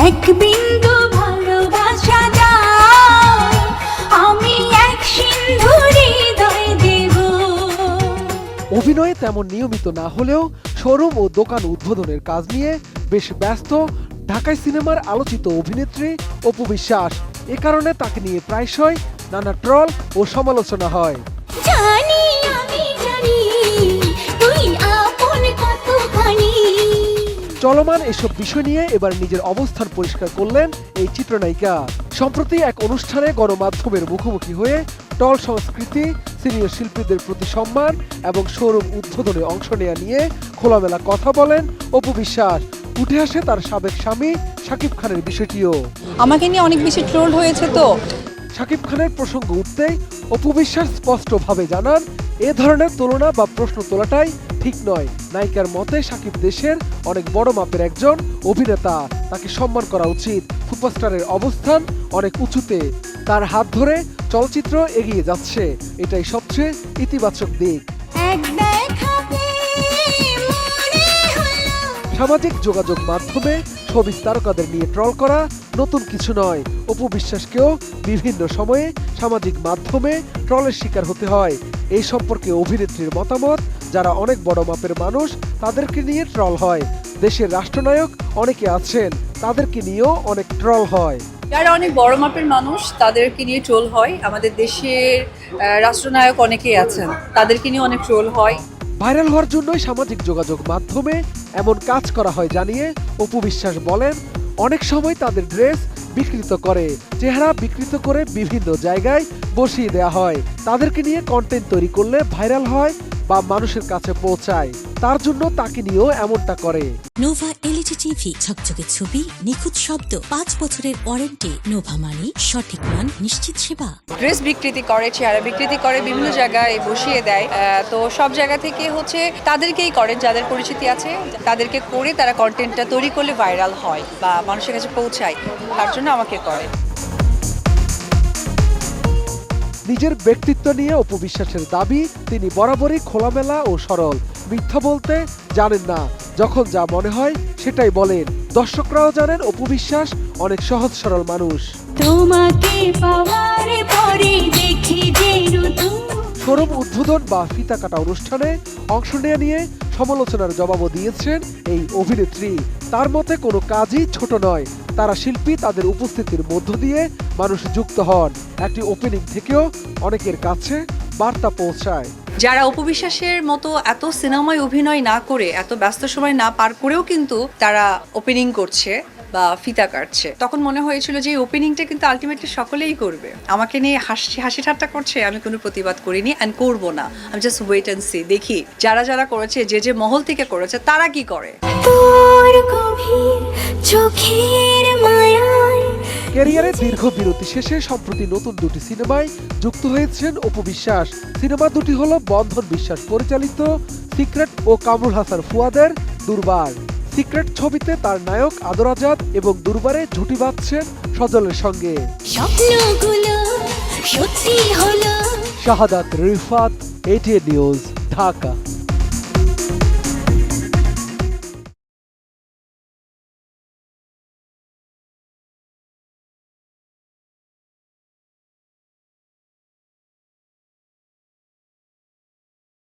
এক বিন্দু ভালোবাসা দাও, আমি এক সিন্ধু হৃদয় দেব। অভিনয়ে তেমন নিয়মিত না হলেও শোরুম ও দোকান উদ্বোধনের কাজ নিয়ে বেশ ব্যস্ত ঢাকাই সিনেমার আলোচিত অভিনেত্রী অপু বিশ্বাস। এ কারণে তাকে নিয়ে প্রায়শই নানা ট্রল ও সমালোচনা হয়। জানি আমি জানি তুই আপন কতখানি। চলমান এসব বিষয় নিয়ে এবার নিজের অবস্থান পরিষ্কার করলেন এই চিত্রনায়িকা। সম্প্রতি এক অনুষ্ঠানে গণমাধ্যমের মুখোমুখি হয়ে টল সংস্কৃতি, সিনিয়র শিল্পীদের প্রতি সম্মান এবং শোরুম উদ্বোধনে অংশ নেওয়া নিয়ে খোলামেলা কথা বলেন অপু বিশ্বাস। উঠে আসে তার সাবেক স্বামী শাকিব খানের বিষয়টিও। আমাকে নিয়ে অনেক বেশি ট্রোল হয়েছে তো। শাকিব খানের প্রসঙ্গ উঠতেই অপু বিশ্বাস স্পষ্টভাবে জানান, এ ধরনের তুলনা বা প্রশ্ন তোলাটাই ঠিক নয়। নায়িকার মতে শাকিব দেশের অনেক বড় মাপের একজন অভিনেতা, তাকে সম্মান করা উচিত। সুপারস্টারের অবস্থান অনেক উঁচুতে, তার হাত ধরে চলচ্চিত্র এগিয়ে যাচ্ছে, এটাই সবচেয়ে ইতিবাচক দিক। সামাজিক যোগাযোগ মাধ্যমে ছবি তারকাদের নিয়ে ট্রল করা নতুন কিছু নয়। অপু বিশ্বাসকেও বিভিন্ন সময়ে সামাজিক মাধ্যমে ট্রলের শিকার হতে হয়। এই সম্পর্কে অভিনেত্রীর মতামত, যারা অনেক বড় মাপের মানুষ তাদেরকে নিয়ে ট্রল হয়। দেশের রাষ্ট্রনায়ক অনেকে আছেন, তাদেরকে নিয়েও অনেক ট্রল হয়। যারা অনেক বড় মাপের মানুষ তাদেরকে নিয়ে ট্রোল হয়। আমাদের দেশের রাষ্ট্রনায়ক অনেকেই আছেন, তাদেরকে নিয়ে অনেক ট্রোল হয়। ভাইরাল হওয়ার জন্যই সামাজিক যোগাযোগ মাধ্যমে এমন কাজ করা হয় জানিয়ে অপু বিশ্বাস বলেন, অনেক সময় তাদের ড্রেস বিকৃত করে, চেহারা বিকৃত করে বিভিন্ন জায়গায় বসিয়ে দেওয়া হয়। তাদেরকে নিয়ে কন্টেন্ট তৈরি করলে ভাইরাল হয় বা মানুষের কাছে পৌঁছায়, তার জন্য তাকে নিয়েও এমনটা করে। নোভা এলইডি টিভি, ঝকঝকে ছবি, নিখুঁত শব্দ, 5 বছরের ওয়ারেন্টি। নোভা মানি সঠিক মান, নিশ্চিত সেবা। ড্রেস বিকৃতি করে, চেহারা বিকৃতি করে, বিভিন্ন জায়গায় বসিয়ে দেয়। তো সব জায়গা থেকে হচ্ছে তাদেরকেই করেন, যাদের পরিচিতি আছে তাদেরকে করে তারা কন্টেন্টটা তৈরি করলে ভাইরাল হয় বা মানুষের কাছে পৌঁছায়, তার জন্য আমাকে করে। নিজের ব্যক্তিত্ব নিয়ে অপু বিশ্বাসের দাবি, তিনি বরাবরই খোলামেলা ও সরল, মিথ্যা বলতে জানেন না, যখন যা মনে হয় সেটাই বলেন। দর্শকরাও জানেন অপু বিশ্বাস অনেক সহজ সরল মানুষ। তোমাকে পাওয়ার পরে দেখি যে ঋতু। শোরুম উদ্বোধন বা ফিতা কাটা অনুষ্ঠানে অংশ নেওয়া নিয়ে সমালোচনার জবাবও দিয়েছেন এই অভিনেত্রী। তার মতে কোনো কাজই ছোট নয়, তারা শিল্পী, তাদের উপস্থিতির মধ্য দিয়ে মানুষ যুক্ত হন। একটি ওপেনিং থেকেও অনেকের কাছে বার্তা পৌঁছায়। যারা অপু বিশ্বাসের মতো এত সিনেমায় অভিনয় না করে, এত ব্যস্ত সময় না পার করেও কিন্তু তারা ওপেনিং করছে বা ফিতা কাটছে, তখন মনে হয়েছিল যে এই ওপেনিংটা কিন্তু আলটিমেটলি সকলেই করবে। আমাকে নিয়ে হাসি ঠাট্টা করছে, আমি কোনো প্রতিবাদ করিনি অ্যান্ড করবো না। আমি জাস্ট ওয়েট অ্যান্ড সি, দেখি যারা যারা করেছে, যে মহল থেকে করেছে তারা কি করে। তোর গভীর চোখের মায়ায়। ক্যারিয়ারে দীর্ঘ বিরতি শেষে সম্প্রতি নতুন দুটি সিনেমায় যুক্ত হয়েছেন অপু বিশ্বাস। সিনেমা দুটি হলো বন্ধন বিশ্বাস পরিচালিত সিক্রেট ও কামরুল হাসান ফুয়াদের দুর্বার। সিক্রেট ছবিতে তার নায়ক আদর আজাদ এবং দুর্বারে জুটি বাঁধছেন সজলের সঙ্গে। স্বপ্নগুলো সত্যি হলো। শাহাদাত রিফাত, এটিএন নিউজ, ঢাকা।